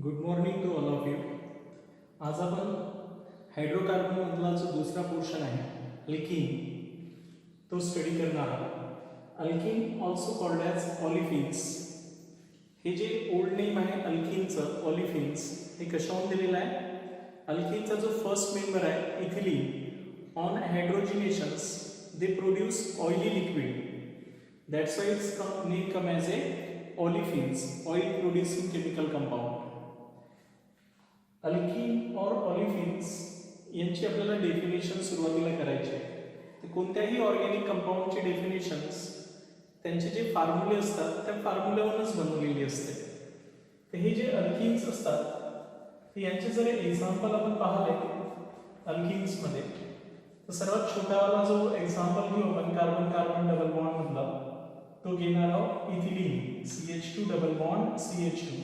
Good morning to all of you. आज आपण hydrocarbon मधला जो दुसरा पोर्शन आहे अल्कीन तो स्टडी करणार आहोत. Alkyne also called as olefins. हे जे ओल्ड नेम आहे अल्कीनचं ऑलिफिन्स हे कशावरून दिलेलं आहे? अल्कीनचा जो फर्स्ट मेंबर आहे ethylene on hydrogenations they produce oily liquid. That's why its name come as a olefins, oil producing chemical compound. Alkyne और ऑलिफिन्स यांची आपल्याला डेफिनेशन सुरुवातीला करायची आहे. तर कोणत्याही ऑर्गॅनिक कंपाऊंडची डेफिनेशन्स त्यांचे जे फॉर्म्युले असतात त्या फॉर्म्युल्यावरूनच बनवलेली असते. तर हे जे अल्कीन्स असतात यांचे जर एक्झाम्पल आपण पाहिले अल्कीन्समध्ये तर सर्वात छोटावाला जो एक्झाम्पल घेऊ आपण कार्बन कार्बन डबल बॉन्ड मधला तो घेणार आहोत ethylene CH2 double bond CH2.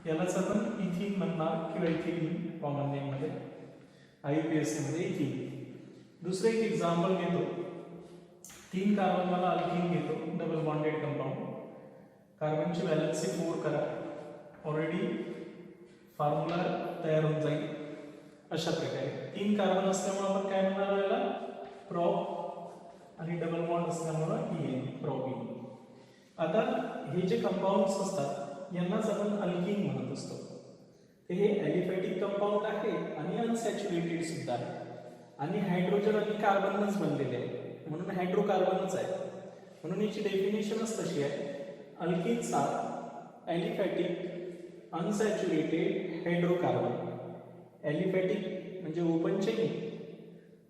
यालाच आपण इथिन म्हणणार किंवा इथिलीन कॉमन नेम मध्ये IUPAC मध्ये इथिन. दुसरे एक एक्झाम्पल घेतो. 3 कार्बन वाला अल्कीन घेतो डबल बॉन्डेड कंपाऊंड. कार्बनची व्हॅलेन्सी 4 करा. ऑलरेडी फॉर्म्युला तयार होऊन जाईल. अशा प्रकारे 3 कार्बन असल्यामुळे आपण काय म्हणणार याला प्रॉप आणि डबल बॉन्ड असल्यामुळे EN प्रॉपिन. आता हे जे कंपाऊंड्स असतात यांनाच आपण अल्कीन म्हणत असतो. ते हे ॲलिफॅटिक कंपाऊंड आहे आणि अनसॅच्युरेटेड सुद्धा आहे आणि हायड्रोजन आणि कार्बनच बनलेले आहे म्हणून हायड्रोकार्बनच आहे. म्हणून याची डेफिनेशनच तशी आहे. Alkenes are aliphatic unsaturated hydrocarbon. Aliphatic म्हणजे ओपन चेन,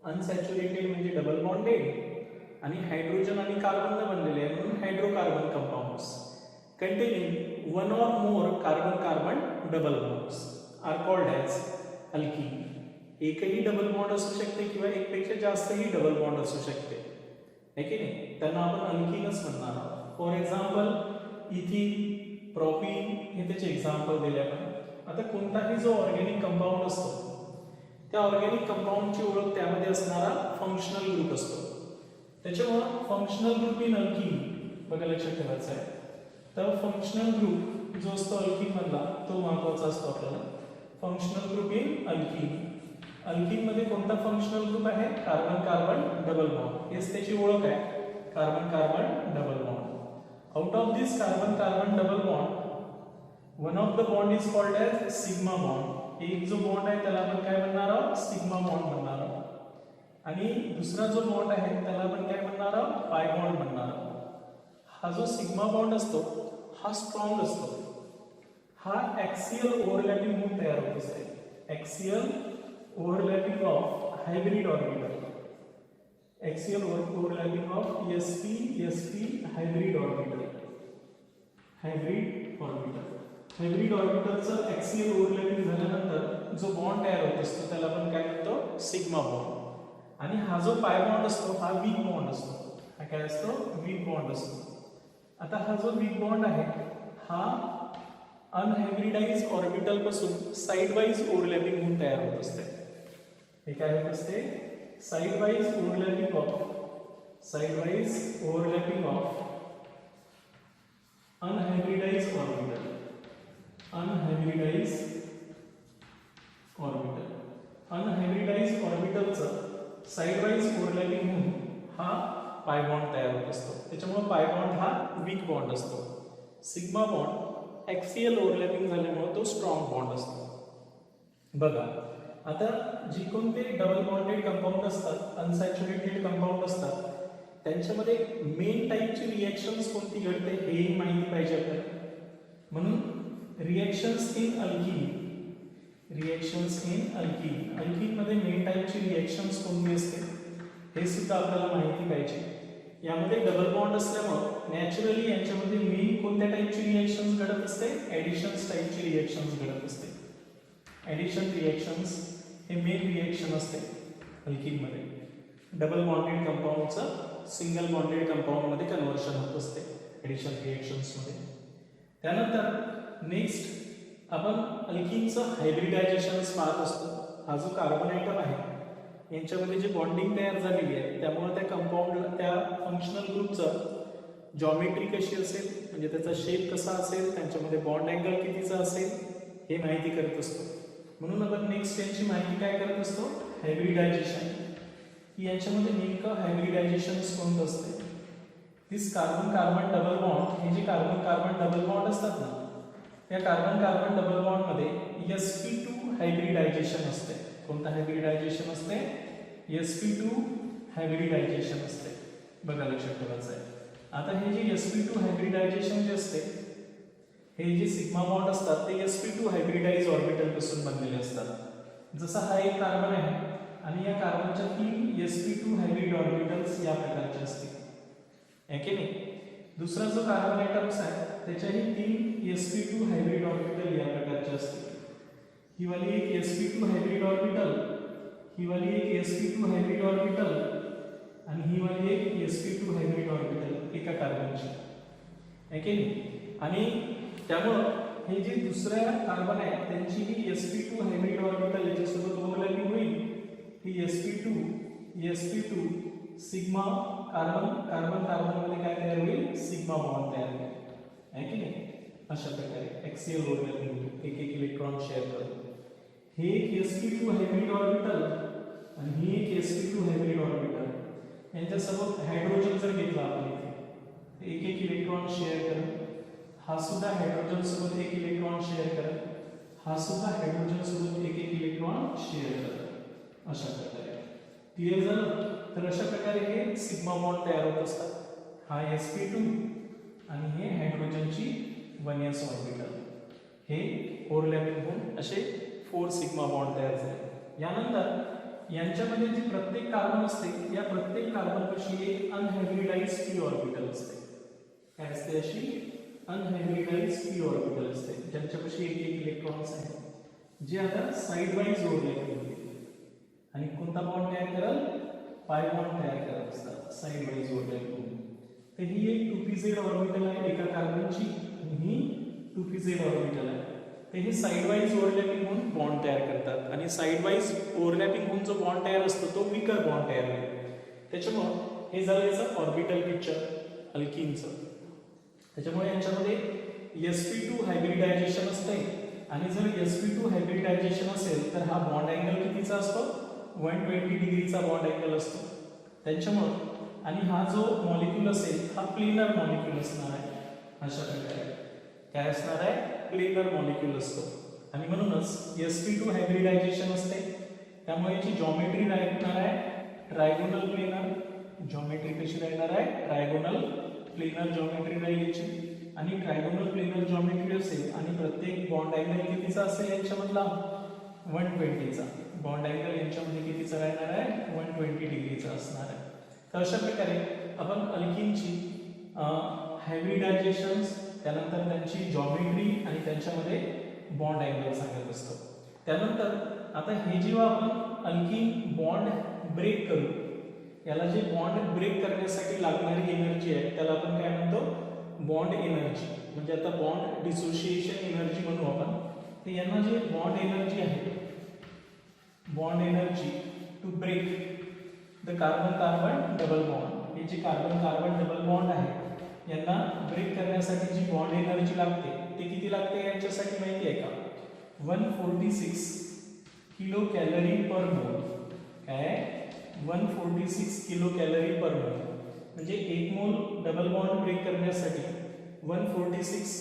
अनसॅच्युरेटेड म्हणजे डबल बॉन्डेड आणि हायड्रोजन आणि कार्बन बनलेले आहे म्हणून hydrocarbon compounds containing one or more carbon carbon double bonds are called as alkene. एकही डबल बॉन्ड असू शकते किंवा एकपेक्षा जास्तही डबल बॉन्ड असू शकते है की नाही. त्यांना आपण अल्कीनच म्हणणार आहोत. फॉर एक्झाम्पल इथिन प्रोपीन हे त्याचे एक्झाम्पल दिले आपण. आता कोणताही जो ऑर्गॅनिक कंपाऊंड असतो त्या ऑर्गॅनिक कंपाऊंडची ओळख त्यामध्ये असणारा फंक्शनल ग्रुप असतो. त्याच्यामुळे फंक्शनल ग्रुप इन अल्कीन बघा लक्षात ठेवायचं आहे. तर फंक्शनल ग्रुप जो असतो अल्कीन मधला तो महत्त्वाचा असतो आपल्याला. Functional group in alkene. Alkene मध्ये कोणता फंक्शनल ग्रुप आहे? Carbon carbon double bond. हेच त्याची ओळख आहे carbon carbon double bond. Out of this carbon carbon double bond one of the bond is called as sigma bond. एक जो bond आहे त्याला आपण काय म्हणणार आहोत? सिग्मा बॉन्ड म्हणणार आहोत. आणि दुसरा जो बॉन्ड आहे त्याला आपण काय म्हणणार आहोत? पाय बॉन्ड म्हणणार आहोत. हा जो सिग्मा बॉन्ड असतो हा स्ट्रॉंग असतो. हा ऍक्सियल ओव्हरलॅपिंग होऊन तयार होत असते. Axial overlapping of hybrid orbital. Axial overlapping of sp hybrid orbital. Hybrid orbital. Hybrid ऑर्बिटलचं ऍक्सियल ओव्हरलॅपिंग झाल्यानंतर जो बॉन्ड तयार होत असतो त्याला आपण काय म्हणतो? Sigma bond. आणि हा जो पाय बॉन्ड असतो हा वीक बॉन्ड असतो. हा काय असतो? वीक बॉन्ड असतो. आता हा जो वीक बॉन्ड आहे हा अनहायब्रिडाइज ऑर्बिटल पासून साइड वाइज ओव्हरलॅपिंग होऊन तयार होत असते. हे काय होत असते? Sidewise overlapping of unhybridise orbital. Unhybridise ऑर्बिटलचं साइड वाइज ओव्हरलॅपिंग होऊन हा पाय बॉन्ड तयार होत असतो. त्याच्यामुळे पाय बॉन्ड हा वीक बॉन्ड असतो. सिग्मा बॉन्ड ऍक्सियल ओव्हरलॅपिंग झाल्यामुळे तो स्ट्रॉंग बॉन्ड असतो. बघा आता जी कोणते डबल बॉन्डेड कंपाऊंड असतात अनसॅच्युरेटेड कंपाऊंड असतात त्यांच्यामध्ये मेन टाईपची रिएक्शन्स कोणती घडते हेही माहिती पाहिजे आपल्याला. म्हणून रिएक्शन्स इन अल्कीन. अल्कीन मध्ये मेन टाईपची रिएक्शन्स कोणती असते हे सुद्धा आपल्याला माहिती पाहिजे. यामध्ये डबल बॉन्ड असल्यामुळे नॅचरली यांच्यामध्ये मेन कोणत्या टाईपची रिएक्शन्स घडत असते? ऍडिशन्स टाईपची रिएक्शन्स घडत असते. ऍडिशन रिएक्शन्स हे मेन रिएक्शन असते अल्कीन मध्ये. डबल बॉन्डेड कंपाऊंडचं सिंगल बॉन्डेड कंपाऊंड मध्ये कन्व्हर्शन होत असते ऍडिशन रिएक्शन्स मध्ये. त्यानंतर नेक्स्ट आपण अल्कीनचं हायब्रिडायझेशन पाहत असतो. हा जो कार्बन आयटम आहे यांच्यामध्ये जे बॉन्डिंग तयार झालेली आहे त्यामुळे त्या कंपाऊंड त्या फंक्शनल ग्रुपचं जॉमेट्री कशी असेल म्हणजे त्याचा शेप कसा असेल, त्यांच्यामध्ये बॉन्ड अँगल कितीचा असेल हे माहिती करत असतो. म्हणून आपण नेक्स्ट यांची माहिती काय करत असतो, हायब्रिडायझेशन. की याच्यामध्ये नेमकं हायब्रिडायझेशन कोणतं असते. दिस कार्बन कार्बन डबल बॉन्ड, हे जे कार्बन कार्बन डबल बॉन्ड असतात ना, या कार्बन कार्बन डबल बॉन्ड मध्ये sp2 हायब्रिडायझेशन असते. कोणतं हायब्रिडायझेशन असते, sp2 हायब्रिडायझेशन असते. बघा लक्षात ठेवायचं आहे. आता हे जे sp2 हायब्रिडायझेशन जे असते, हे जे सिग्मा बॉन्ड असतात ते sp2 हायब्रिडाइज ऑर्बिटल पासून बनलेले असतात. जसा हा एक कार्बन आहे आणि या कार्बनच्या 3 sp2 हायब्रिड ऑर्बिटल्स या प्रकारचे असतील, आहे की नाही. दुसरा जो कार्बन ॲटम्स आहे त्याच्याही 3 sp2 हायब्रिड ऑर्बिटल या प्रकारचे असतील. ही वाली एक sp2 हायब्रिड ऑर्बिटल, ही वाली एक sp2 हायब्रिड ऑर्बिटल आणि ही वाली एक sp2 हायब्रिड ऑर्बिटल एका कार्बनची, आहे की नाही. आणि त्यामुळं हे जे दुसऱ्या कार्बन आहे त्यांची ही sp2 हायब्रिड ऑर्बिटल याच्यासोबत ओव्हरलॅपिंग होईल. ही sp2 sigma carbon carbon carbon मध्ये काय तयार होईल, सिग्मा बॉन्ड तयार होईल, आहे की नाही. अशा प्रकारे एक्सियल ओव्हरलॅपिंग होईल, एक एक इलेक्ट्रॉन शेअर करतो. हे एक sp2 हायब्रिड ऑर्बिटल आणि ही एक sp2 हायब्रिड ऑर्बिटल यांच्यासोबत हायड्रोजन जर घेतला आपण इथे, एक एक इलेक्ट्रॉन शेअर करत, हा सुद्धा हायड्रोजन सोबत एक इलेक्ट्रॉन शेअर करत, हा सुद्धा हायड्रोजन सोबत एक एक इलेक्ट्रॉन शेअर करत. अशा प्रकारे क्लिअर झालं. तर अशा प्रकारे हे सिग्मा बॉन्ड तयार होत असतात. हा sp2 आणि हे हायड्रोजनची 1s ऑर्बिटल, हे ओव्हरलॅपिंग होऊन असे 4 सिग्मा बॉन्ड तयार झाले. यानंतर यांच्यामध्ये जी प्रत्येक कार्बन असते, या प्रत्येक कार्बनपाशी एक अनहायब्रिडाइज p ऑर्बिटल असते. काय असते, अशी अनहायब्रिडाइज p ऑर्बिटल असते, ज्यांच्यापाशी एक एक इलेक्ट्रॉन्स आहेत, जे आता साइड वाईज ओव्हरलॅपिंग होतील आणि कोणता बॉन्ड तयार करल, पाय बॉन्ड तयार करत असतात साइड वाईज ओव्हरलॅपिंग. तर ही एक 2pz ऑर्बिटल आहे एका कार्बनची आणि ही 2pz ऑर्बिटल आहे. तर हे साइड वाईज ओव्हरलॅपिंग होऊन बॉन्ड तयार करतात आणि साइड वाईज ओव्हरलॅपिंग होऊन जो बॉन्ड तयार असतो तो वीकर बॉन्ड तयार होईल. त्याच्यामुळं हे झालं याचं ऑर्बिटल पिक्चर अल्किनचं. त्याच्यामुळे यांच्यामध्ये sp2 हायब्रिडायझेशन असते आणि जर sp2 हायब्रिडायझेशन असेल तर हा बॉन्ड अँगल कितीचा असतो, 120 डिग्रीचा बॉन्ड अँगल असतो त्यांच्यामुळं. आणि हा जो मॉलिक्यूल असेल हा प्लेनर मॉलिक्यूल असणार आहे. अशा प्रकारे काय असणार आहे, प्लेनर मॉलिक्यूल असतो आणि म्हणूनच sp2 हायब्रिडायझेशन असते. त्यामुळे याची जॉमेट्री राहणार आहे ट्रायगोनल प्लेनर. जॉमेट्री कशी राहणार आहे, ट्रायगोनल प्लेनर जॉमेट्री राहील याची. आणि ट्रायगोनल प्लेनर जॉमेट्री असेल आणि प्रत्येक बॉन्ड अँगल कितीचा असेल यांच्यामधला, 120चा. बॉन्ड अँगल यांच्यामध्ये कितीचा राहणार आहे, 120 डिग्रीचा असणार आहे. तर अशा प्रकारे आपण अल्किनची हायब्रिडायझेशन्स, त्यानंतर त्यांची जॉमेट्री आणि त्यांच्यामध्ये बॉन्ड अँगल सांगत असतो. त्यानंतर आता हे जेव्हा आपण अल्किन बॉन्ड ब्रेक करू, याला जे बॉन्ड ब्रेक करण्यासाठी लागणारी एनर्जी आहे त्याला आपण काय म्हणतो, बॉन्ड एनर्जी. म्हणजे आता बॉन्ड डिसोसिएशन एनर्जी म्हणू आपण. तर यांना जे बॉन्ड एनर्जी आहे, bond energy to break the carbon carbon double bond, हे जे कार्बन कार्बन डबल बॉन्ड आहे यांना ब्रेक करण्यासाठी जी बॉन्ड एनर्जी लागते ते किती लागते यांच्यासाठी माहिती आहे का, 146 किलो कॅलरी पर मोल. काय, 146 किलो कॅलरी पर मोल. म्हणजे एक मोल डबल बॉन्ड ब्रेक करण्यासाठी 146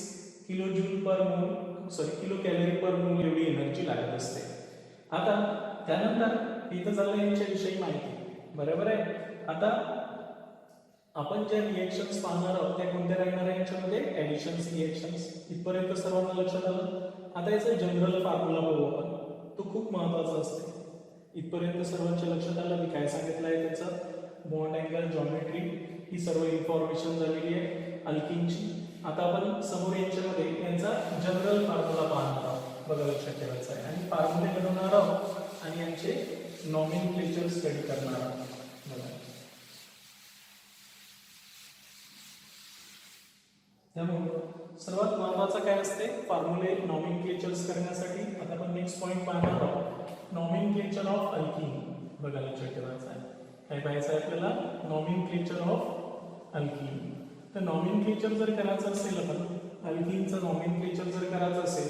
किलो जूल पर मोल, किलो कॅलरी पर मोल एवढी एनर्जी लागत असते. आता त्यानंतर इथं झालं यांच्याविषयी माहिती, बरोबर आहे. आता आपण ज्या रिएक्शन्स पाहणार आहोत त्या कोणत्या राहणार आहे यांच्यामध्ये, ॲडिशन्स रिएक्शन्स. इथपर्यंत सर्वांना लक्षात आलं. आता याचा जनरल फॉर्म्युला बघू आपण, तो खूप महत्त्वाचा असतो. इथपर्यंत सर्वांच्या लक्षात आलं मी काय सांगितलं आहे त्याचं, बॉन्ड अँगल, जॉमेट्री, ही सर्व इन्फॉर्मेशन झालेली आहे अल्किनची. आता आपण समोर यांच्यामध्ये यांचा जनरल फॉर्म्युला पाहणार आहोत, बघा लक्षात ठेवायचं आहे. आणि फॉर्म्युले बनवणार आहोत आणि यांचे नॉमेनक्लेचर स्टडी करणार आहोत. बघा, त्यामुळे सर्वात महत्त्वाचं काय असते, फॉर्म्युले नॉमेनक्लेचर्स करण्यासाठी. आता आपण नेक्स्ट पॉईंट पाहणार आहोत, नॉमेनक्लेचर ऑफ अल्किन. बघा लक्षात ठेवायचं आहे. काय पाहायचं आहे आपल्याला, नॉमेनक्लेचर ऑफ अल्किन. तर नॉमेनक्लेचर जर करायचं असेल, आपण अल्किनचं नॉमेनक्लेचर जर करायचं असेल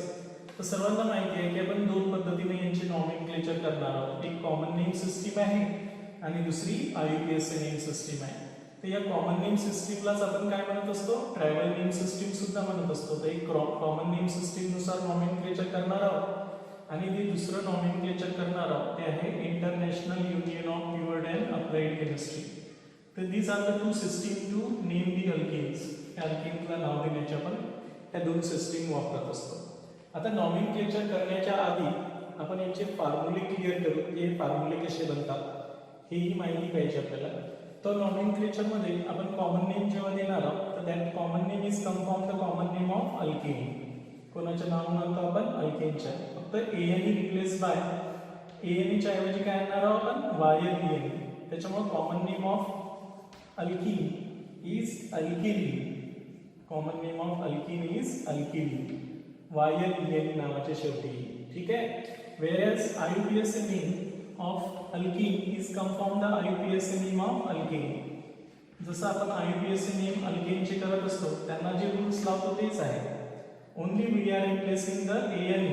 तर सर्वांना माहिती आहे की आपण दोन पद्धतीने यांची नॉमेनक्लेचर करणार आहोत. एक कॉमन नेम सिस्टीम आहे आणि दुसरी IUPAC नेम सिस्टीम आहे. तर या कॉमन नेम सिस्टीमलाच आपण काय म्हणत असतो, ट्रायबल नेम सिस्टीम सुद्धा म्हणत असतो. तर एक कॉमन नेम सिस्टीम नुसार नॉमेनक्लेचर करणार आहोत आणि जे दुसरं नॉमेनक्लेचर करणार आहोत ते आहे international union of pure and applied chemistry. तर these are the two system to name the alkanes. या अल्केन्सला नाव देण्याचे आपण ह्या दोन सिस्टीम वापरत असतो. आता नॉमेनक्लेचर करण्याच्या आधी आपण यांचे फॉर्म्युले क्लिअर करू. हे फॉर्म्युले कसे बनतात हेही माहिती पाहिजे आपल्याला. तर नॉमेनक्लेचर मध्ये आपण कॉमन नेम जेव्हा देणार आहोत तर that common name is come from the common name of alkane. कोणाचे नाव म्हणतो आपण, अल्केनच्या. फक्त ANE रिप्लेस बाय ANE च्या ऐवजी काय आणणार आहोत आपण, YLENE. त्याच्यामुळे common name of alkene is alkylene. Common name of alkene is alkylene. YLENE नावाच्या शेवटी. ठीक आहे. whereas IUPAC name of alkene is come from the IUPAC name of alkane. जसं आपण IUPAC name alkane चे करत असतो त्यांना जे रूल्स लावतो तेच आहे. only we are replacing the ANE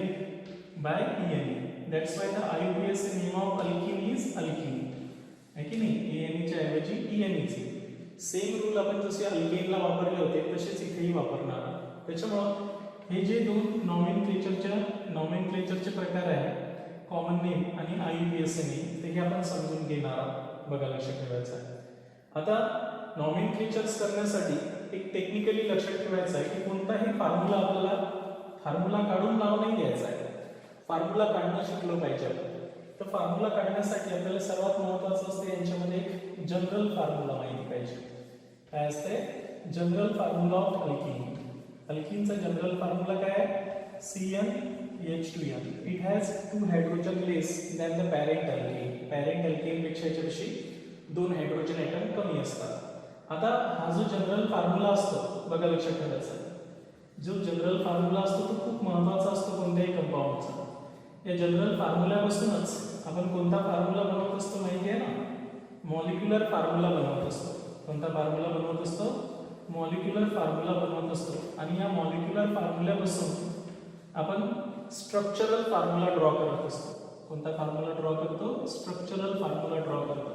by ENE. that's why the IUPAC name of alkene is alkene. है की नाही, ANE च्या ऐवजी ENE चे. सेम रूल आपण जसे अल्केनला वापरले होते तसेच इथेही वापरणार. त्याच्यामुळे हे जे दोन नॉमेनक्लेचरचे प्रकार आहे, कॉमन नेम आणि IUPAC नेम, ते आपण समजून घेणार आहोत. बघा, लक्षात ठेवायचं आहे. आता नॉमेनक्लेचर्स करण्यासाठी एक टेक्निकली लक्षात ठेवायचं आहे की कोणताही फॉर्म्युला आपल्याला फॉर्म्युला काढून नाव नाही द्यायचं आहे. फॉर्म्युला काढणं शिकलो पाहिजे आपण. तर फॉर्म्युला काढण्यासाठी आपल्याला सर्वात महत्त्वाचं असते यांच्यामध्ये एक जनरल फॉर्म्युला माहिती पाहिजे. काय असते, जनरल फॉर्म्युला ऑफ अल्कीन. अल्कीनचा जनरल फॉर्म्युला काय आहे, CnH2n. It has 2 hydrogen less than the parent alkane. Parent alkane पेक्षा याच्यापेक्षा 2 हायड्रोजन ॲटम कमी असतात. आता हा जो जनरल फॉर्म्युला असतो, बघा लक्षात ठेवायचा, जो जनरल फॉर्म्युला असतो तो खूप महत्त्वाचा असतो कोणत्याही कंपाऊंडचा. या जनरल फॉर्म्युल्यापासूनच आपण कोणता फॉर्म्युला बनवत असतो माहिती आहे ना, मॉलिक्युलर फॉर्म्युला बनवत असतो. कोणता फॉर्म्युला बनवत असतो, मॉलिक्युलर फॉर्म्युला बनवत असतो. आणि या मॉलिक्युलर फॉर्म्युल्यापासून आपण स्ट्रक्चरल फॉर्म्युला ड्रॉ करत असतो. कोणता फॉर्म्युला ड्रॉ करतो, स्ट्रक्चरल फॉर्म्युला ड्रॉ करतो.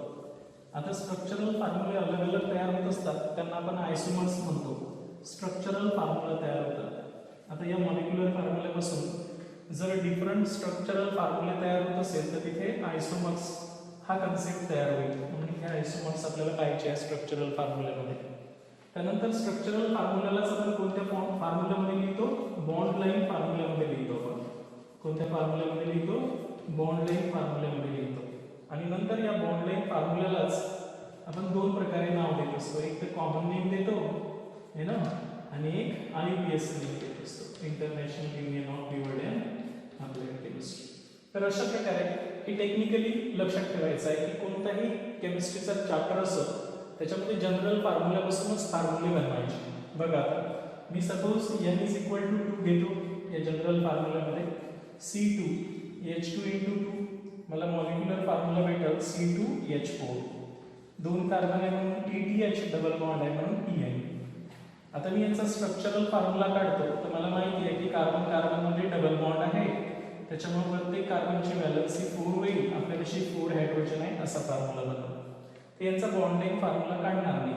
आता स्ट्रक्चरल फॉर्म्युले अलग अलग तयार होत असतात, त्यांना आपण आयसोमर्स म्हणतो. स्ट्रक्चरल फॉर्म्युला तयार होतात. आता या मॉलिक्युलर फॉर्म्युल्यापासून जर डिफरंट स्ट्रक्चरल फॉर्म्युले तयार होत असेल तर तिथे आयसोमर्स हा कन्सेप्ट तयार होईल. म्हणून हे आयसोमर्स आपल्याला पाहिजे आहे स्ट्रक्चरल फॉर्म्युल्यामध्ये. त्यानंतर स्ट्रक्चरल फॉर्म्युलालाच आपण कोणत्या फॉर्म्युल्यामध्ये लिहितो, बॉन्ड लाईन फॉर्म्युल्यामध्ये लिहितो. आपण कोणत्या फॉर्म्युल्यामध्ये लिहितो, बॉन्ड लाईन फॉर्म्युल्यामध्ये लिहितो. आणि नंतर या बॉन्ड लाईन फॉर्म्युल्यालाच आपण दोन प्रकारे नाव देत असतो. एक तर कॉमन नेम देतो है ना, आणि एक IUPAC नेम देत असतो, international union of pure and applied chemistry. तर अशा प्रकारे हे टेक्निकली लक्षात ठेवायचं आहे की कोणताही केमिस्ट्रीचा चॅप्टर असो त्याच्यामध्ये जनरल फॉर्म्युल्यापासूनच फॉर्म्युले बनवायचे. बघा, आता मी suppose n is equal to 2 घेतो या जनरल फॉर्म्युल्यामध्ये. C2H2 मला मॉलिक्युलर फॉर्म्युला भेटेल C2H4. 2 कार्बन आहे म्हणून ETH, डबल बॉन्ड आहे म्हणून EN. आता मी याचा स्ट्रक्चरल फॉर्म्युला काढतो तर मला माहिती आहे की कार्बन कार्बनमध्ये डबल बॉन्ड आहे, त्याच्यामुळे प्रत्येक कार्बनची व्हॅलन्सी 4 होईल. आपल्यापाशी 4 हायड्रोजन आहे असा फॉर्म्युला बनतो. तर यांचा बॉन्ड नेम फॉर्म्युला काढणार नाही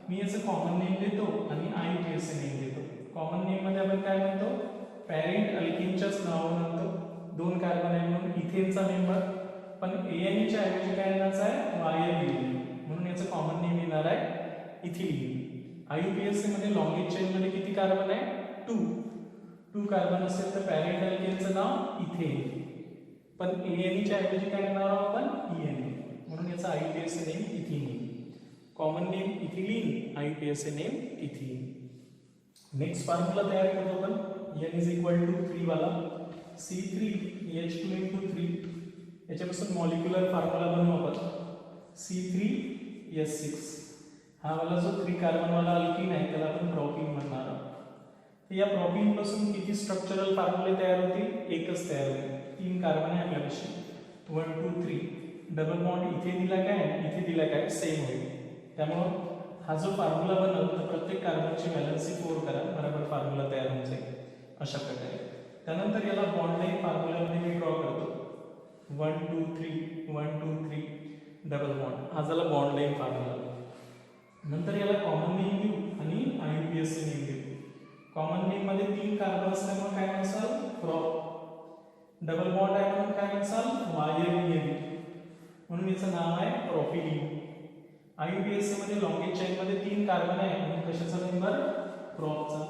मी. याचं कॉमन नेम देतो आणि IUPAC नेम देतो. कॉमन नेम मध्ये आपण काय म्हणतो, पॅरेंट अल्किनच्याच नावावर म्हणतो. 2 कार्बन आहे म्हणून इथेनचा मेंबर. पण ANE च्या ऐवजी काय येणार आहे, YLENE. म्हणून याचं कॉमन नेम येणार आहे इथिलीन. IUPAC मध्ये लॉन्गेज चेन मध्ये किती कार्बन आहे, 2 कार्बन असेल तर पॅरेंट अल्केनचं नाव इथेन. पण ANE च्या ऐवजी काय येणार आहोत आपण, ENE. म्हणून याचा IUPAC name ethylene. Common name ethylene, IUPAC name ethylene. Next formula तयार करतो आपण. n इज इक्वल टू 3 वाला C3H2 याच्यापासून मॉलिक्युलर फॉर्म्युला बनवू आपण. C3H6. हा वाला जो 3 कार्बन वाला अल्कीन आहे त्याला आपण प्रोपीन म्हणणार आहोत. तर या प्रोपीन पासून किती स्ट्रक्चरल फॉर्म्युले तयार होतील, एकच तयार होईल. 3 कार्बन आहे आपल्यापाशी, 1 2 3. डबल बॉन्ड इथे दिला काय, इथे दिला काय, सेम होईल. त्यामुळे हा जो फॉर्म्युला बनवतो तर प्रत्येक कार्बनची व्हॅलन्सी 4 करा, बरोबर फॉर्म्युला तयार होऊन जाईल. अशा प्रकारे त्यानंतर याला बॉन्ड लाईन फॉर्म्युलामध्ये मी ड्रॉ करतो 1 2 3 1 2 3 डबल बॉन्ड, हा झाला बॉन्ड लाईन फॉर्म्युला. नंतर याला कॉमन नेम घेऊ आणि IUPAC नेम घेऊ. कॉमन नेम मध्ये 3 कार्बन असल्यामुळे काय म्हणसाल प्रॉप. डबल बॉन्ड आहे म्हणून काय म्हणसाल YLEN, म्हणून याचं नाव आहे प्रोपिलीन. IUPAC मध्ये लॉन्गेज चेन मध्ये 3 कार्बन आहे म्हणून कशाचा मेंबर प्रॉपचा.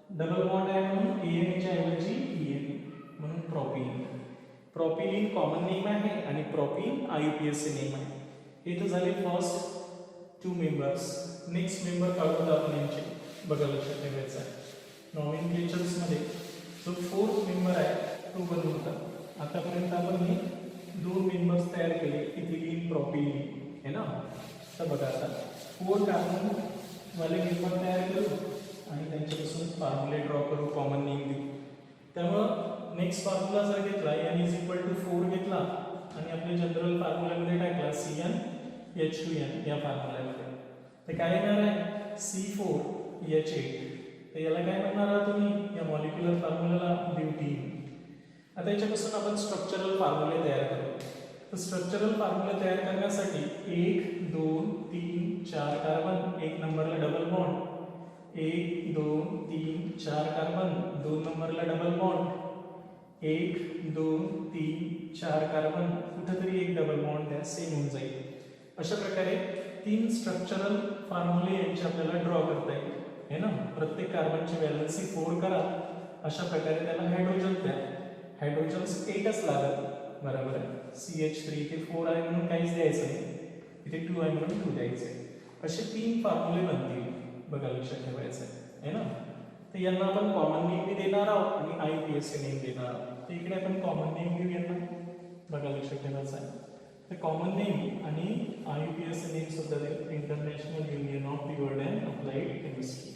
डबल बॉन्ड आहे म्हणून AN च्या ऐवजी EN म्हणून प्रोपिलीन. प्रोपिलीन कॉमन नेम आहे आणि प्रोपीन IUPAC नेम आहे. हे तर झाले फर्स्ट 2 मेंबर्स. नेक्स्ट मेंबर काढून आपण यांचे बघा लक्षात ठेवायचं आहे. नॉमेनक्लेचर्स मध्ये जो 4th मेंबर आहे तो बनवता. आतापर्यंत आपण हे 2 मेंबर्स तयार केले, इथिलीन प्रोपिलीन है ना. तर बघा आता 4 कार्बन वाले मेंबर तयार करू आणि त्यांच्यापासून फॉर्म्युले ड्रॉ करू, कॉमन नेम देऊ. त्यामुळं नेक्स्ट फॉर्म्युला जर घेतला n=4 घेतला आणि आपल्या जनरल फॉर्म्युल्यामध्ये टाकला CnH2n या फॉर्म्युल्यामध्ये, तर काय येणार आहे C4H8. तर याला काय म्हणणार आहात तुम्ही या मॉलिक्युलर फॉर्म्युलाला ब्युटीन. आता याच्यापासून आपण स्ट्रक्चरल फॉर्म्युले तयार करू. तर स्ट्रक्चरल फॉर्म्युले तयार करण्यासाठी 1 2 3 4 कार्बन, 1 नंबरला डबल बॉन्ड, 1 2 3 4 कार्बन, 2 नंबरला डबल बॉन्ड, 1 2 3 4 कार्बन, कुठेतरी एक डबल बॉन्ड द्या, सेम होऊन जाईल. अशा प्रकारे 3 स्ट्रक्चरल फॉर्म्युले यांचे आपल्याला ड्रॉ करता येईल है ना. प्रत्येक कार्बनची व्हॅलेन्सी 4 करा. अशा प्रकारे त्याला हायड्रोजन द्या. हायड्रोजन्स एकच लागत, बरोबर आहे. CH3 इथे 4 आहे म्हणून काहीच द्यायचं नाही, इथे 2 आहे म्हणून 2 द्यायचे. असे 3 फॉर्म्युले बनतील, बघा लक्षात ठेवायचं आहे ना. तर यांना आपण कॉमन नेम बी देणार आहोत आणि IUPAC नेम देणार आहोत. तर इकडे आपण कॉमन नेम घेऊ यांना, बघा लक्षात ठेवायचं आहे. तर कॉमन नेम आणि IUPAC नेम सुद्धा देईल, international union of the world and applied chemistry.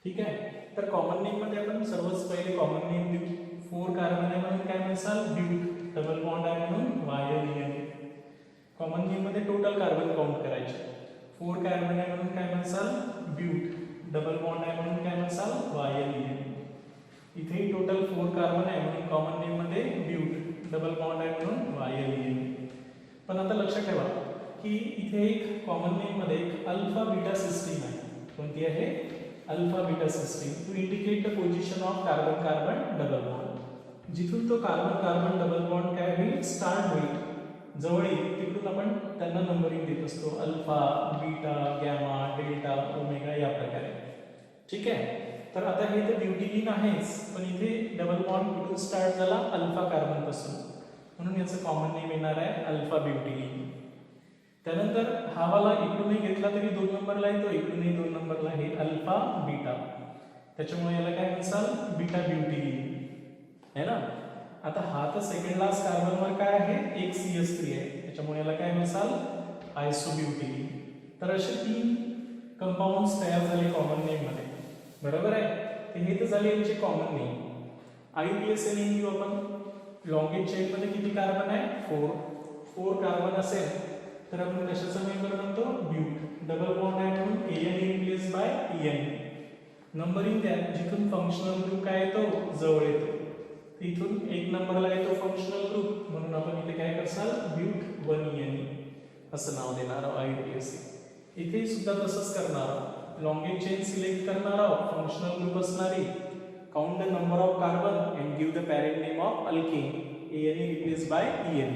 ठीक आहे. तर कॉमन नेम मध्ये आपण सर्वच पहिले कॉमन नेम देऊ. 4 कार्बन आहे म्हणून काय म्हणसाल ब्यूट, डबल बॉन्ड आहे म्हणून YLEN. कॉमन नेम मध्ये टोटल कार्बन काउंट करायचे. 4 कार्बन आहे म्हणून काय म्हणसाल ब्यूट, डबल बॉन्ड आहे म्हणून काय म्हणसाल YLEN. इथे टोटल 4 कार्बन आहे म्हणून कॉमन नेम मध्ये ब्यूट, डबल बॉन्ड आहे म्हणून YLEN. पण आता लक्षात ठेवा की इथे एक कॉमन नेम मध्ये एक अल्फा बीटा सिस्टीम आहे. कोणती आहे alpha beta system, to indicate the position of carbon carbon double bond. जिथून तो कार्बन कार्बन डबल बॉन्ड काय होईल स्टार्ट होईल, जवळ येईल, तिकडून आपण त्यांना नंबरिंग देत असतो. Alpha, beta, gamma, delta, omega या प्रकारे. ठीक आहे. तर आता हे तर ब्युटिलीन आहेच, पण इथे डबल बॉन्ड कुठून स्टार्ट झाला अल्फा कार्बन पासून, म्हणून याचं कॉमन नेम येणार आहे अल्फा ब्युटिलीन. त्यानंतर हा वाला इकडूनही घेतला तरी 2 नंबरला येतो, इकडूनही 2 नंबरला आहे अल्फा बीटा, त्याच्यामुळे याला काय म्हणसाल बीटा ब्युटिलीन है ना. आता हा तर सेकंड लास्ट कार्बनवर काय आहे एक CH3 आहे, त्याच्यामुळे याला काय म्हणसाल आयसोब्युटिलीन. तर असे 3 कंपाऊंड्स तयार झाले कॉमन नेम मध्ये, बरोबर आहे. तर हे तर झाले यांचे कॉमन नेम. IUPAC नेम घेऊ आपण. लॉन्गेज चेन मध्ये किती कार्बन आहे 4 कार्बन असेल तर आपण कशाचा मेंबर म्हणतो ब्यूट, डबल बॉन्ड आहे म्हणून AN replace by EN. Numbering द्या, जिथून फंक्शनल ग्रुप काय येतो जवळ येतो, इथून 1 नंबरला येतो फंक्शनल ग्रुप, म्हणून आपण इथे काय करसाल ब्यूट 1EN असं नाव देणार आहोत IUPAC. इथे सुद्धा तसंच करणार आहोत. लॉन्गेज चेन सिलेक्ट करणार आहोत, फंक्शनल ग्रुप असणारी, count the number of carbon and give the parent name of alkane, AN replace by EN.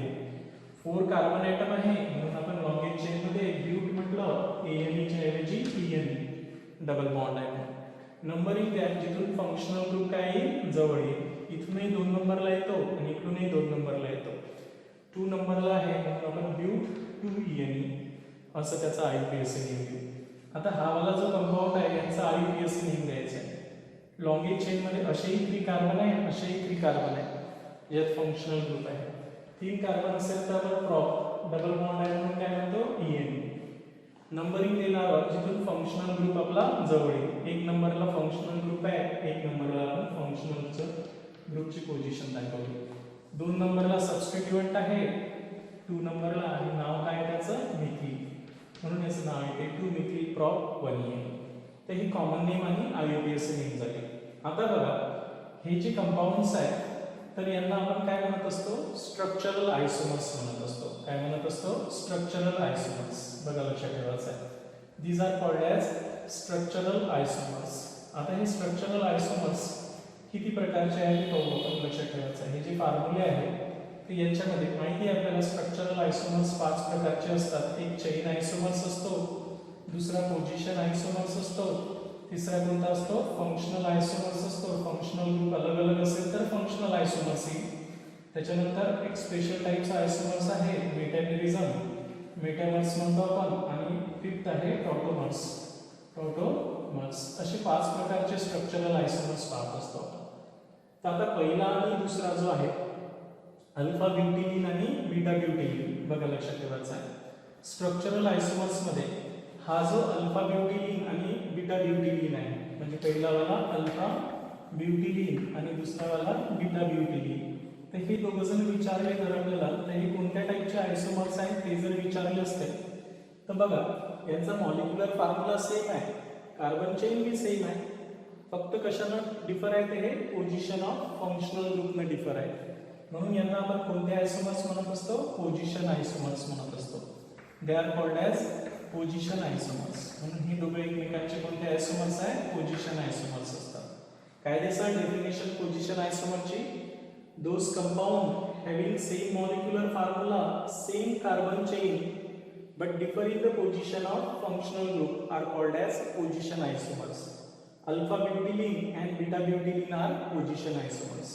4 carbon atom आहे म्हणून आपण लॉन्गेज चेन मध्ये ब्यूट म्हटलं, AN च्या ऐवजी EN, डबल बॉन्ड आहे. नंबरिंग द्या, जिथून फंक्शनल ग्रुप काय येईल जवळ येईल, इथूनही 2 नंबरला येतो आणि इकडूनही 2 नंबरला येतो. 2 नंबरला आहे म्हणून आपण ब्यूट 2EN असं त्याचा IUPAC नेम देऊ. आता हा वाला जो कंपाऊंड आहे याचा IUPAC नेम द्यायचा आहे. लॉन्गेज चेन मध्ये असेही 3 कार्बन आहे, असेही 3 कार्बन आहे, यात फंक्शनल ग्रुप आहे. 3 कार्बन असेल तर आपण प्रॉप, डबल बॉन्ड आहे म्हणून काय म्हणतो EN. नंबरिंग देणार आहोत जिथून फंक्शनल ग्रुप आपला जवळ येईल. 1 नंबरला फंक्शनल ग्रुप आहे, 1 नंबरला आपण फंक्शनलचं ग्रुपची पोझिशन दाखवली. 2 नंबरला सबस्टिट्यूएंट आहे, 2 नंबरला आणि नाव काय त्याचं मिथिल, म्हणून याचं नाव येते 2-मिथिल प्रॉप 1EN. तर ही कॉमन नेम आणि IUPAC नेम झाली. आता बघा हे जे कंपाऊंड्स आहेत तर यांना आपण काय म्हणत असतो, स्ट्रक्चरल आयसोमर्स म्हणत असतो. काय म्हणत असतो, स्ट्रक्चरल आयसोमर्स. बघा लक्षात ठेवायचं आहे. These are called as structural isomers. आता हे स्ट्रक्चरल आयसोमर्स किती प्रकारचे आहेत ते पाहू आपण. लक्षात ठेवायचं आहे. हे जे फॉर्म्युले आहेत तर यांच्यामध्ये माहिती आहे आपल्याला स्ट्रक्चरल आयसोमर्स 5 प्रकारचे असतात. एक चेन आयसोमर्स असतो, दुसरा पोझिशन आयसोमर्स असतो, तिसरा कोणता असतो, फंक्शनल आयसोमर्स असतो. फंक्शनल ग्रुप अलग अलग असेल तर फंक्शनल आयसोमर्स येईल. त्याच्यानंतर एक स्पेशल टाईपचा आयसोमर्स आहे मेटामेरिझम, मेटामर्स म्हणतो आपण. आणि फिफ्थ आहे टॉटोमर्स, टॉटोमर्स. असे 5 प्रकारचे स्ट्रक्चरल आयसोमर्स पाहत असतो. तर आता पहिला आणि दुसरा जो आहे अल्फा ब्युटिलिन आणि बीटा ब्युटिलिन. बघा लक्षात ठेवायचं आहे. स्ट्रक्चरल आयसोमर्स मध्ये हा जो अल्फा ब्युटिलिन आणि बीटा ब्युटिलिन आहे, म्हणजे पहिला वाला अल्फा ब्युटिलिन आणि दुसरा वाला बीटा ब्युटिलिन. तर हे दोघं जण विचारले जर आपल्याला तर हे कोणत्या टाईपचे आयसोमर्स आहेत ते जर विचारले असते तर बघा यांचा मॉलिक्युलर फॉर्म्युला सेम आहे, कार्बन चेन बी सेम आहे. फक्त कशानं डिफर आहे ते हे पोझिशन ऑफ फंक्शनल ग्रुपने डिफर आहे. म्हणून यांना आपण कोणते आयसोमर्स म्हणत असतो, पोझिशन आयसोमर्स म्हणत असतो. They are called as position आयसोमर्स. म्हणून ही दोघे एकमेकांचे कोणते आयसोमर्स आहे, पोझिशन आयसोमर्स असतात. कायदेशीर डेफिनेशन पोझिशन आयसोमरची, those compound having same molecular formula, same carbon chain but differ in the position of functional group are called as position isomers. Alpha butylene and beta butylene are position isomers.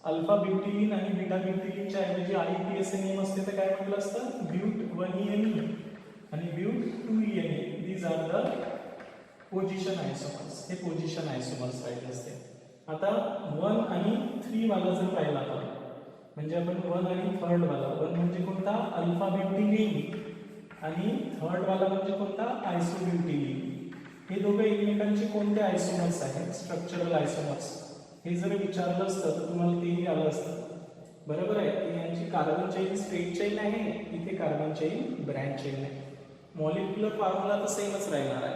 Alpha butylene आणि beta butylene च्या ऐवजी IUPAC name असते तर काय म्हटलं असतं, but 1ENE आणि but 2ENE. these are the position isomers. हे पोझिशन आयसोमर्स राहिले असते. आता 1 आणि 3 वाला जर पाहिला आपण, म्हणजे आपण 1 आणि 3rd वाला, 1 म्हणजे कोणता, अल्फा ब्युटिलिन आणि 3rd वाला म्हणजे कोणता, आयसोब्युटिलिन. हे दोघे एकमेकांचे कोणते आयसोमर्स आहेत, स्ट्रक्चरल आयसोमर्स. हे जर विचारलं असतं तर तुम्हाला तेही आलं असतं. बरोबर आहे. यांची कार्बन चेन स्ट्रेट चेन आहे, इथे कार्बन चेन ब्रँच चेन आहे. मॉलिक्युलर फॉर्म्युला तर सेमच राहणार आहे,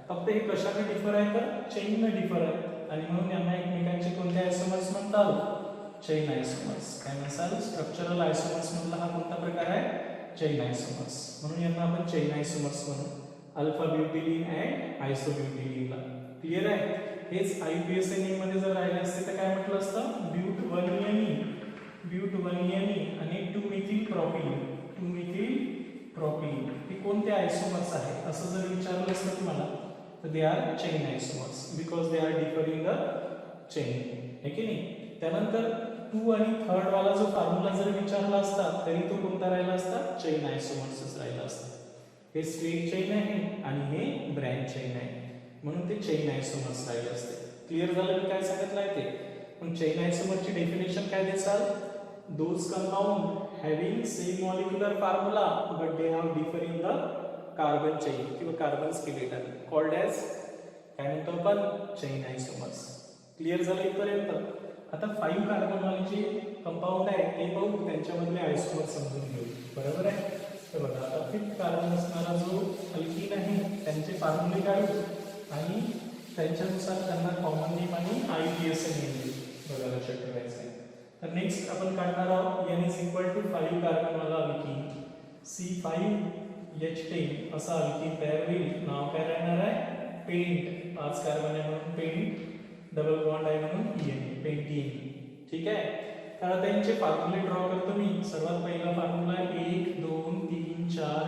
फक्त हे कशाने डिफर आहे तर चेनने डिफर आहे. आणि म्हणून यांना एकमेकांचे कोणते आयसोमर्स म्हणतात, चेन आयसोमर्स. काय म्हणसाल, स्ट्रक्चरल आयसोमर्स मधला हा कोणता प्रकार आहे, चेन आयसोमर्स. म्हणून यांना आपण चेन आयसोमर्स म्हणू. अल्फा ब्युटिलिन अँड आयसोब्युटिलिनला. क्लिअर आहे. हेच IUPAC नेम मध्ये जर राहिले असते तर काय म्हटलं असतं, ब्यूट 1ENE, ब्यूट 1ENE आणि 2-मिथिल प्रॉपिलिन, 2-मिथिल प्रॉपिलिन. हे कोणते आयसोमर्स आहे असं जर विचारलं असतं तुम्हाला तर they are chain आयसोमर्स, because they are differing the chain. आहे की नाही. त्यानंतर 2 आणि 3rd वाला जो फॉर्म्युला जर विचारला असता तरी तो कोणता राहिला असता, चेन आयसोमर्सच राहिला असता. हे स्ट्रेट चेन आहे आणि हे ब्रँच चेन आहे, म्हणून ते चेन आयसोमर्स राहिले असते. क्लिअर झालं मी काय सांगितलं आहे ते. पण चेन आयसोमरची डेफिनेशन काय देसाल, those compound having same molecular formula but they have differ in the carbon chain किंवा कार्बन स्केलेटन, कॉल्ड ॲज काय म्हणतो आपण, चेन आयसोमर्स. क्लिअर झालं इथपर्यंत. आता 5 कार्बन वाले जे कंपाउंड आहे ते पाहू, त्यांच्यामधले आयसोमर्स समजून घेऊ. बरोबर आहे. तर बघा आता 5th कार्बन असणारा जो अल्कीन आहे त्यांचे फॉर्म्युले काढू आणि त्यांच्यानुसार त्यांना कॉमन नेम आणि IUPAC नेम देऊ. बघा लक्षात ठेवायचं आहे. तर नेक्स्ट आपण काढणार आहोत N = 5 कार्बन वाला अल्कीन, C5H10 असा अल्कीन तयार होईल. नाव काय राहणार आहे, पेंट. 5 कार्बन आहे म्हणून पेंट, डबल बॉन्ड आहे म्हणून ENE, पेंटीन. ठीक आहे. तर त्यांचे फॉर्म्युले ड्रॉ करतो मी. सर्वात पहिला फॉर्म्युला 1 2 3 4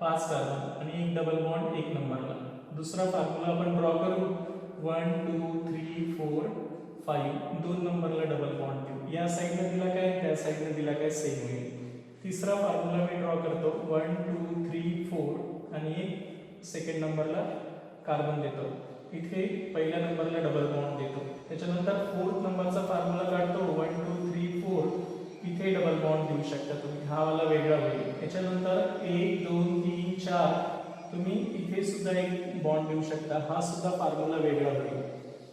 5 कार्बन आणि एक डबल बॉन्ड 1 नंबरला. दुसरा फॉर्म्युला आपण ड्रॉ करू 1 2 3 4 5, 2 नंबरला डबल बॉन्ड देऊ. या साइडला दिला काय, त्या साइडला दिला काय, सेम होईल. तिसरा फॉर्म्युला मी ड्रॉ करतो 1 2 3 4 आणि एक सेकंड नंबरला कार्बन देतो. इथे पहिल्या नंबरला डबल बॉन्ड देतो. त्याच्यानंतर 4th नंबरचा फॉर्म्युला काढतो 1 2 3 4, इथे डबल बॉन्ड देऊ शकता तुम्ही, हा वाला वेगळा होईल. त्याच्यानंतर 1 2 3 4 तुम्ही इथे सुद्धा एक बॉन्ड देऊ शकता, हा सुद्धा फॉर्म्युला वेगळा होईल.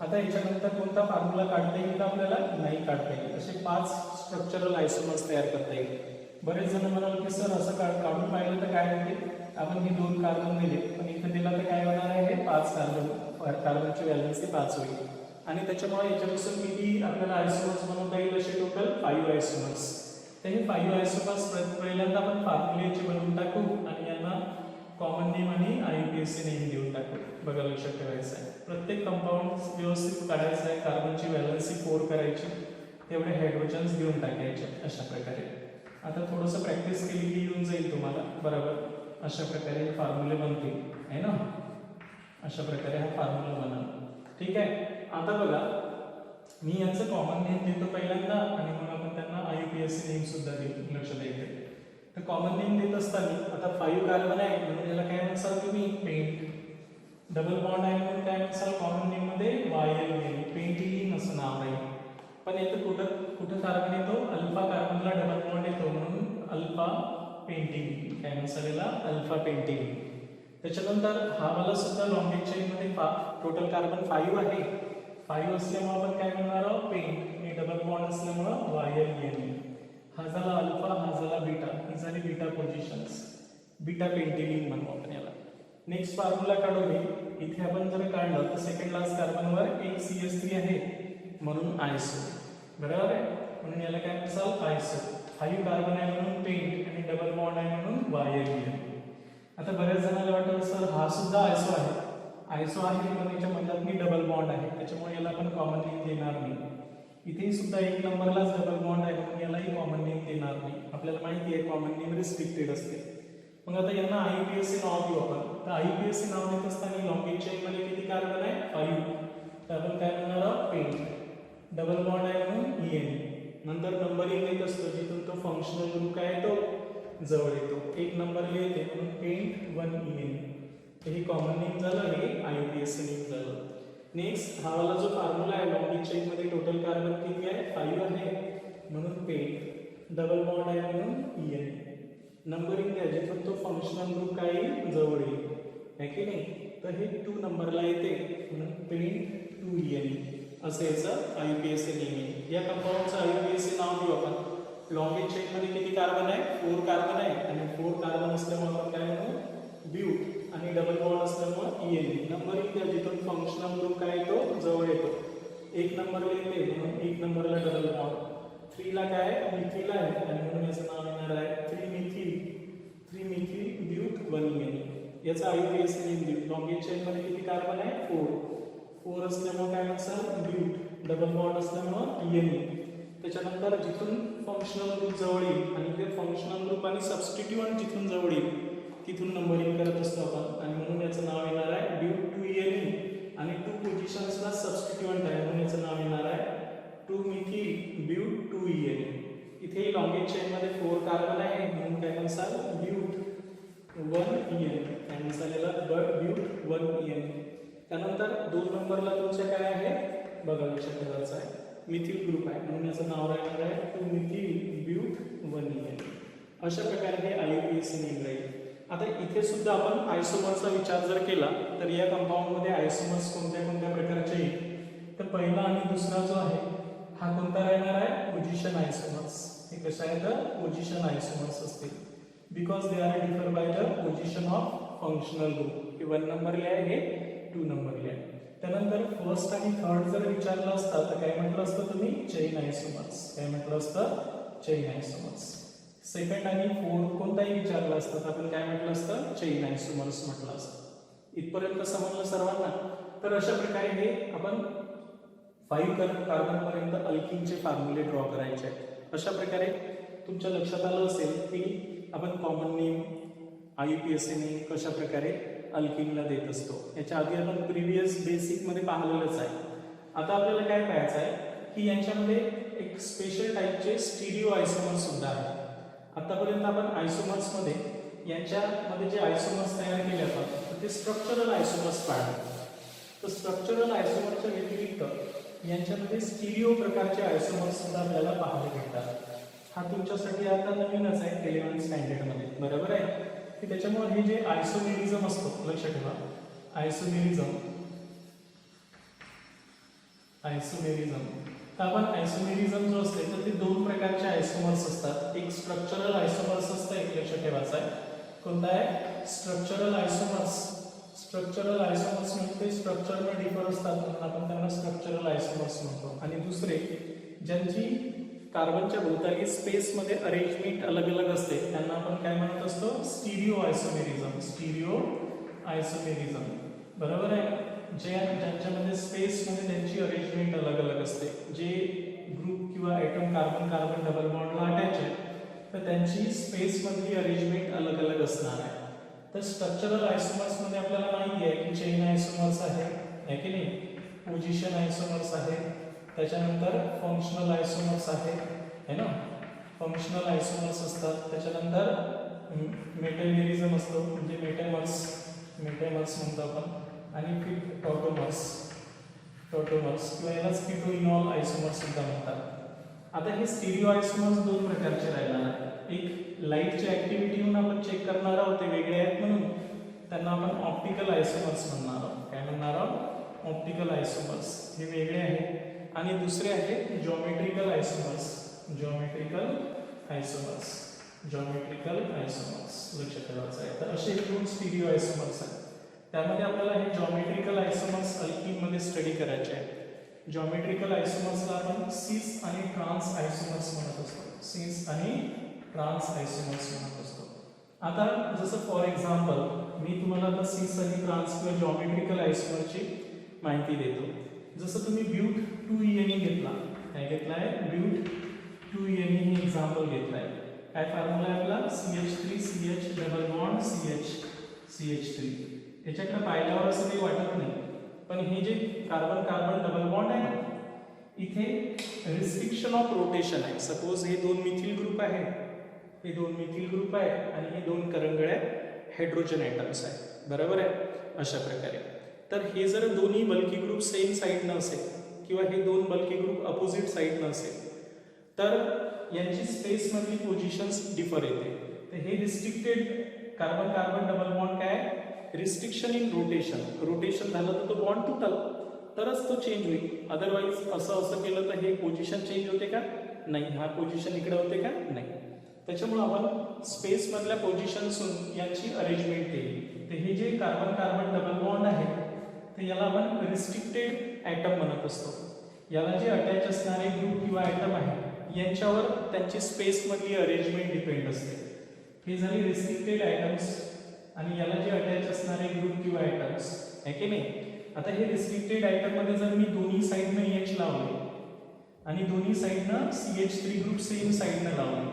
आता याच्यानंतर कोणता फॉर्म्युला काढता येईल का आपल्याला, नाही काढता येईल. असे 5 स्ट्रक्चरल आयसोमर्स तयार करता येईल. बरेच जण म्हणाल की सर असं काढून पाहिलं तर काय होते, आपण हे 2 कार्बन दिले पण इथे दिला तर काय होणार आहे, हे 5 कार्बन, कार्बनची व्हॅलेन्सी 5 होईल. आणि त्याच्यामुळे याच्यापासून किती आपल्याला आयसोमर्स बनवता येईल असे टोटल 5 आयसोमर्स. तर हे 5 आयसोमर्स पहिल्यांदा आपण फॉर्म्युलेचे बनवून टाकू आणि यांना कॉमन नेम आणि IUPAC नेम देऊन टाकू. बघा लक्षात ठेवायचं आहे, प्रत्येक कंपाऊंड व्यवस्थित काढायचं आहे, कार्बनची व्हॅलन्सी 4 करायची, तेवढे हायड्रोजन्स घेऊन टाकायचे अशा प्रकारे. आता थोडंसं प्रॅक्टिस केली की येऊन जाईल तुम्हाला. बरोबर अशा प्रकारे फॉर्म्युले बनतील आहे ना, अशा प्रकारे हा फॉर्म्युला बनला. ठीक आहे. आता बघा मी यांचं कॉमन नेम देतो पहिल्यांदा आणि मग आपण त्यांना IUPAC नेम सुद्धा देऊ. लक्षात येते. तर कॉमन नेम देत असताना आता 5 कार्बन आहे म्हणून याला काय म्हणसाल तुम्ही पेंट. डबल बॉन्ड आहे म्हणून काय म्हणसाल कॉमन नेम मध्ये YL पेंटिलीन असं नाव आहे. पण इथं कुठं कार्बन येतो, अल्फा कार्बनला डबल बॉन्ड येतो म्हणून अल्फा पेंटिलीन. काय म्हणसाल याला अल्फा पेंटिलीन. त्याच्यानंतर हा वाला सुद्धा लॉन्गेज चेन मध्ये टोटल कार्बन 5 आहे. 5 असल्यामुळे आपण काय म्हणणार आहोत पेंट आणि डबल बॉन्ड असल्यामुळे YL. हा झाला अल्फा, हा झाला बीटा, ही झाली बीटा पोझिशन्स, बीटा पेंटिलीन म्हणू आपण याला. नेक्स्ट फॉर्म्युला काढू. इथे आपण जर काढलं तर सेकंड लास्ट कार्बनवर एक CH3 आहे म्हणून आयसो. बरोबर आहे, म्हणून याला काय म्हणसाल आयसो. 5 कार्बन आहे म्हणून पेंट आणि डबल बॉन्ड आहे म्हणून YL. आता बऱ्याच जणांना वाटतं सर हा सुद्धा आयसो आहे. आयसो आहे पण याच्या मध्यात डबल बॉन्ड आहे त्याच्यामुळे याला आपण कॉमन नेम देणार नाही. इथे सुद्धा एक नंबरलाच डबल बॉन्ड आहे म्हणून यालाही कॉमन नेम देणार नाही. आपल्याला माहिती आहे कॉमन नेम रिस्ट्रिक्टेड असते. मग आता यांना IUPAC नाव देऊ आपण. तर IUPAC नाव देत असताना लॉन्गेज चेन मध्ये किती कार्बन आहे 5. तर आपण काय म्हणणार आहोत पेंट. डबल बॉन्ड आहे म्हणून EN. नंतर नंबरिंग देत असतो जिथून तो फंक्शनल ग्रुप काय येतो जवळ येतो. एक नंबरला येते म्हणून पेंट 1 EN. हे कॉमन नेम झालं, हे IUPAC नेम झालं. नेक्स्ट हा वाला जो फॉर्म्युला आहे लॉन्गेज चेन मध्ये टोटल कार्बन किती आहे 5 आहे म्हणून पेंट. डबल बॉन्ड आहे म्हणून EN. नंबरिंग द्या जिथून तो फंक्शनल ग्रुप काय येईल जवळ येईल आहे की नाही. तर हे 2 नंबरला येते म्हणून पेंट 2 EN असं याचं IUPAC नेम आहे. या कंपाऊंडचं IUPAC नाव देऊ आपण. लॉन्गेज चेन मध्ये किती कार्बन आहे 4 कार्बन आहे आणि 4 कार्बन असल्यामुळे आपण काय म्हणू ब्यूट आणि डबल बॉन्ड असल्यामुळे EN. नंबरिंग द्या जिथून फंक्शनल ग्रुप काय येतो जवळ येतो. एक नंबरला येते म्हणून एक नंबरला डबल बॉन्ड. 3 ला काय मिथिल आहे आणि म्हणून याचं नाव येणार आहे 3 मिथिल ब्यूट 1 EN. याचा IUPAC नेम देऊ. लॉन्गेज चेन मध्ये किती कार्बन आहे 4 असल्यामुळे काय म्हणसाल ब्यूट. डबल बॉन्ड असल्यामुळे EN. त्याच्यानंतर जिथून फंक्शनल ग्रुप जवळ येईल आणि ते फंक्शनल ग्रुप आणि सबस्टिट्यूएंट जिथून जवळ येईल तिथून नंबरिंग करत असतो आपण आणि म्हणून याचं नाव येणार आहे ब्यूट 2 EN आणि 2 पोझिशन्सला सबस्टिट्यूएंट आहे म्हणून याचं नाव येणार आहे 2 मिथिल ब्यूट 2 EN. इथे लॉन्गेज चेन मध्ये 4 कार्बन आहे म्हणून काय म्हणसाल ब्यूट 1 EN. काय म्हणसाल याला ब्यूट 1 EN. त्यानंतर 2 नंबरला तुमच्या काय आहे बघा लक्षात ठेवायचं आहे मिथिल ग्रुप आहे म्हणून याचं नाव राहणार आहे 2 मिथिल ब्यूट 1 EN. अशा प्रकारे हे IUPAC नेम राहील. आता इथे सुद्धा आपण आयसोमरचा विचार जर केला तर या कंपाऊंड मध्ये आयसोमर्स कोणत्या प्रकारचे येईल. तर पहिला आणि दुसरा जो आहे हा कोणता राहणार आहे पोझिशन आयसोमर्स. हे कशा आहेत पोझिशन आयसोमर्स असतील because they are differ by the position of functional group. हे 1 नंबरला आहे हे 2 नंबरला आहे. त्यानंतर फर्स्ट आणि थर्ड जर विचारलं असतं तर काय म्हटलं असतं तुम्ही चेन आयसोमर्स. काय म्हटलं असतं चेन आयसोमर्स. सेकंड आणि फोर्थ कोणताही विचारलं असतं तर आपण काय म्हटलं असतं चेन आयसोमर्स म्हटलं असतं. इथपर्यंत समजलं सर्वांना. तर अशा प्रकारे हे आपण 5 कार्बन पर्यंत अल्किनचे फॉर्म्युले ड्रॉ करायचे आहेत. अशा प्रकारे तुमच्या लक्षात आलं असेल की आपण कॉमन नेम IUPAC नेम कशा प्रकारे अल्किनला देत असतो. याच्या आधी आपण प्रिव्हियस बेसिक मध्ये पाहिलेलंच आहे. आता आपल्याला काय पाहायचं आहे की यांच्यामध्ये एक स्पेशल टाईपचे स्टिरिओ आयसोमर्स सुद्धा आहेत. आतापर्यंत आपण आयसोमर्स मध्ये यांच्यामध्ये जे आयसोमर्स तयार केले जातात ते स्ट्रक्चरल आयसोमर्स पाहिजे. तर स्ट्रक्चरल आयसोमरच्या व्यतिरिक्त यांच्यामध्ये स्टिरिओ प्रकारचे आयसोमर्स सुद्धा आपल्याला पाहायला भेटतात. हा तुमच्यासाठी आता नवीनच आहे 11th स्टँडर्ड मध्ये. बरोबर आहे की त्याच्यामुळे हे जे आयसोमेरिझम असतो लक्षात ठेवा. आयसोमेरिझम तर आपण आयसोमेरिझम जो असते तर ते 2 प्रकारचे आयसोमर्स असतात. एक स्ट्रक्चरल आयसोमर्स असतं, एक लक्षात ठेवायचं आहे कोणता आहे स्ट्रक्चरल आयसोमर्स. स्ट्रक्चरल आयसोमर्स म्हणजे स्ट्रक्चरने डिफर असतात म्हणून आपण त्यांना स्ट्रक्चरल आयसोमर्स म्हणतो. आणि दुसरे ज्यांची कार्बनच्या भोवताली स्पेसमध्ये अरेंजमेंट अलग अलग असते त्यांना आपण काय म्हणत असतो, स्टिरिओ आयसोमेरिझम. स्टिरिओ आयसोमेरिझम, बरोबर आहे. ज्यांच्यामध्ये स्पेसमध्ये त्यांची अरेंजमेंट अलग अलग असते, जे ग्रुप किंवा ॲटम कार्बन कार्बन डबल बॉन्डला अटॅच आहे तर त्यांची स्पेसमधली अरेंजमेंट अलग अलग असणार आहे. तर स्ट्रक्चरल आयसोमर्समध्ये आपल्याला माहिती आहे की चेन आयसोमर्स आहे की नाही, पोझिशन आयसोमर्स आहे, त्याच्यानंतर फंक्शनल आयसोमर्स आहे ना, फंक्शनल आयसोमर्स असतात. त्याच्यानंतर मेटॅमेरिझम असतो म्हणजे मेटॅमर्स म्हणतो आपण. आणि टॉटोमर्स किंवा यालाच कीटोइनॉल आयसोमर्स सुद्धा म्हणतात. आता हे स्टिरिओ आयसोमर्स दोन प्रकारचे राहणार आहे. एक लाईटच्या ऍक्टिव्हिटीहून आपण चेक करणार आहोत ते वेगळे आहेत म्हणून त्यांना आपण ऑप्टिकल आयसोमर्स म्हणणार आहोत. काय म्हणणार आहोत, ऑप्टिकल आयसोमर्स, हे वेगळे आहे. आणि दुसरे आहे जॉमेट्रिकल आयसोमर्स. लक्षात ठेवायचं आहे. तर असे दोन स्टिरिओ आयसोमर्स आहेत. त्यामध्ये आपल्याला हे जॉमेट्रिकल आयसोमर्स अल्किनमध्ये स्टडी करायचे आहे. जॉमेट्रिकल आयसोमर्सला आपण सिस आणि ट्रान्स आयसोमर्स म्हणत असतो. आता जसं फॉर एक्झाम्पल मी तुम्हाला आता सिस आणि ट्रान्स किंवा जॉमेट्रिकल आयसोमरची माहिती देतो. जसं तुम्ही ब्यूट 2ENE घेतला, काय घेतलाय, ब्यूट 2ENE हे एक्झाम्पल घेतलाय. काय फॉर्म्युला आहे आपला, CH3CH डबल बॉन्ड CH3. याच्याकडे पाहिल्यावर असं काही वाटत नाही, पण हे जे कार्बन कार्बन डबल बॉन्ड आहे ना, इथे रिस्ट्रिक्शन ऑफ रोटेशन आहे. सपोज हे दोन मिथिल ग्रुप आहे, आणि हे दोन करंगळ्या हायड्रोजन ॲटम्स आहे, बरोबर आहे. अशा प्रकारे तर हे जर दोन्ही बल्की ग्रुप सेम साईडनं असेल किंवा हे दोन बल्की ग्रुप अपोजिट साईडनं असेल तर यांची स्पेसमधली पोझिशन्स डिफर येते. तर हे restricted carbon carbon double bond काय, रिस्ट्रिक्शन इन रोटेशन झालं तर तो बॉन्ड तुटल तरच तो चेंज होईल. अदरवाईज असं केलं तर हे पोझिशन चेंज होते का, नाही. हा पोझिशन इकडे होते का, नाही. त्याच्यामुळे आपण स्पेसमधल्या पोझिशन्सहून यांची अरेंजमेंट केली. तर हे जे कार्बन कार्बन डबल बॉन्ड आहे तर याला आपण रिस्ट्रिक्टेड ॲटम म्हणत असतो. याला जे अटॅच असणारे ग्रुप किंवा ॲटम आहे यांच्यावर त्यांची स्पेसमधली अरेंजमेंट डिपेंड असते. हे झाले रिस्ट्रिक्टेड ॲटम्स. आणि याला जे अटॅच असणारे ग्रुप किंवा ॲटम्स आहे की नाही. आता हे रिस्ट्रिक्टेड ॲटममध्ये जर मी दोन्ही साईडनं H लावले आणि दोन्ही साईडनं CH3 ग्रुप सेम साईडनं लावले.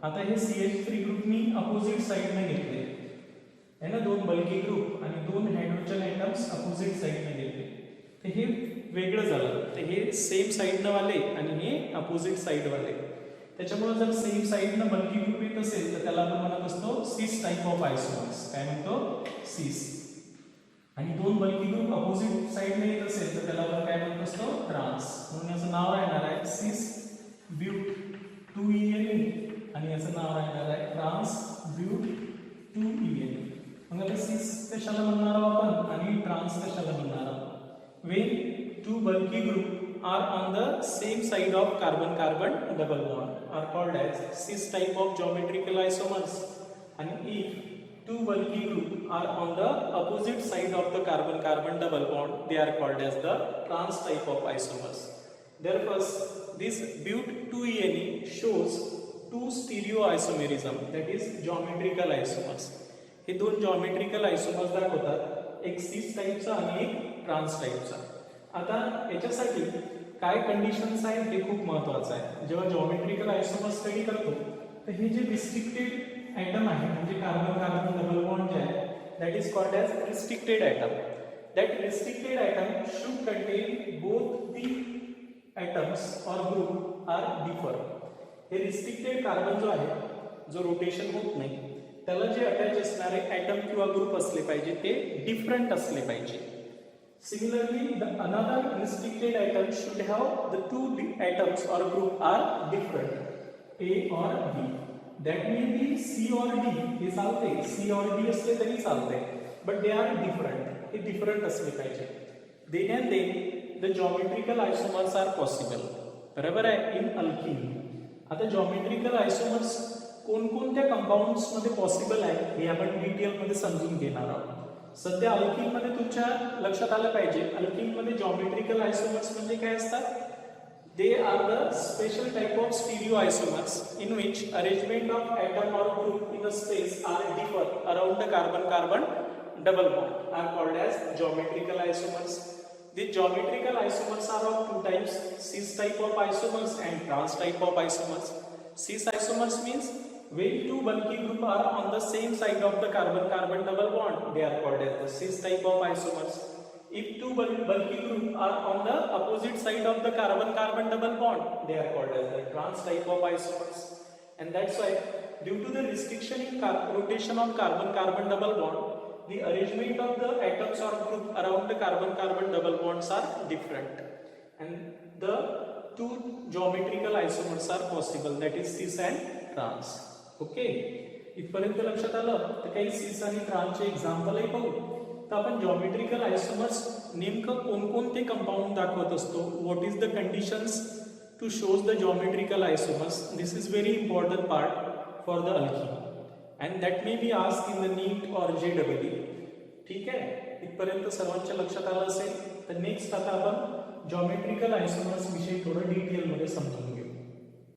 आता हे CH3 ग्रुप मी अपोजिट साईडनं घेतले आहे ना, दोन बल्की ग्रुप आणि दोन हायड्रोजन ॲटम्स अपोजिट साईडनं घेतले. तर हे वेगळं झालं. तर हे सेम साईडनं वाले आणि हे अपोजिट साईडवाले. त्याच्यामुळे जर सेम साईडनं बल्की ग्रुप येत असेल तर त्याला आपण म्हणत असतो सिस टाइप ऑफ आयसोमर्स. काय म्हणतो, सिस. आणि दोन बल्की ग्रुप अपोजिट साईडने येत असेल तर त्याला आपण काय म्हणत असतो, ट्रान्स. म्हणून याचं नाव राहणार आहे सिस ब्यूट 2ENE आणि याचं नाव राहणार आहे ट्रान्स ब्यूट 2ENE. मग आता सिस कशाला म्हणणार आहोत आपण आणि ट्रान्स कशाला म्हणणार आहोत. Wien two bulky group are on the same side of carbon-carbon double bond are called as cis type of geometrical isomers, and if two bulky group are on the opposite side of the carbon-carbon double bond they are called as the trans type of isomers. Therefore, this but 2ENE shows two stereoisomerism, that is geometrical isomers. हे दोन geometrical isomers दाखवतात, एक cis टाइपचा आणि एक trans टाइपचा. आता याच्यासाठी काय conditions आहेत हे खूप महत्त्वाचं आहे. जेव्हा जॉमेट्रिकल आयसोमर स्टडी करतो तर हे जे रिस्ट्रिक्टेड ॲटम आहे म्हणजे कार्बन कार्बन डबल बॉन्ड जे आहे that is called as restricted atom. That restricted atom should contain both the atoms or group are differ. हे रिस्ट्रिक्टेड कार्बन जो आहे जो रोटेशन होत नाही त्याला जे अटॅच असणारे ॲटम किंवा ग्रुप असले पाहिजे ते डिफरंट असले पाहिजे. Similarly, the another restricted atom should have the two atoms or group are different, A or B. That may be C or D. हे चालते, C or D असले तरी चालते, but they are different. हे different असले पाहिजे. Then and then the geometrical isomers are possible. बरोबर आहे, in alkene. आता geometrical isomers कोणकोणत्या कंपाउंड्स मध्ये पॉसिबल आहे हे आपण डिटेल मध्ये समजून घेणार आहोत. सध्या अल्किन मध्ये तुमच्या लक्षात आलं पाहिजे, अल्किन मध्ये जॉमेट्रिकल आयसोमर्स म्हणजे काय असतात? They are the special type of stereoisomers in which arrangement of atom or group in a space are differ around the carbon-carbon double bond are called as geometrical isomers. The geometrical isomers are of two types, cis type of isomers and trans type of isomers. Cis isomers means when two bulky group are on the same side of the carbon-carbon double bond, they are called as the cis type of isomers. If two bulky groups are on the opposite side of the carbon-carbon double bond, they are called as the trans type of isomers. And that's why, due to the restriction in rotation of carbon-carbon double bond, the arrangement of the atoms or group around the carbon-carbon double bonds are different. And the two geometrical isomers are possible, that is cis and trans. Okay? इथपर्यंत लक्षात आलं? तर काही cis आणि trans चे example आहे पाहू. तर आपण जॉमेट्रिकल आयसोमर्स नेमकं कोणकोणते कंपाऊंड दाखवत असतो, what is the conditions to shows the geometrical isomers. This is very important part for the alkene and that may be asked in the NEET or JEE. ठीक आहे, इथपर्यंत सर्वांच्या लक्षात आलं असेल. तर नेक्स्ट आता आपण जॉमेट्रिकल आयसोमर्स विषयी थोडं डिटेलमध्ये समजून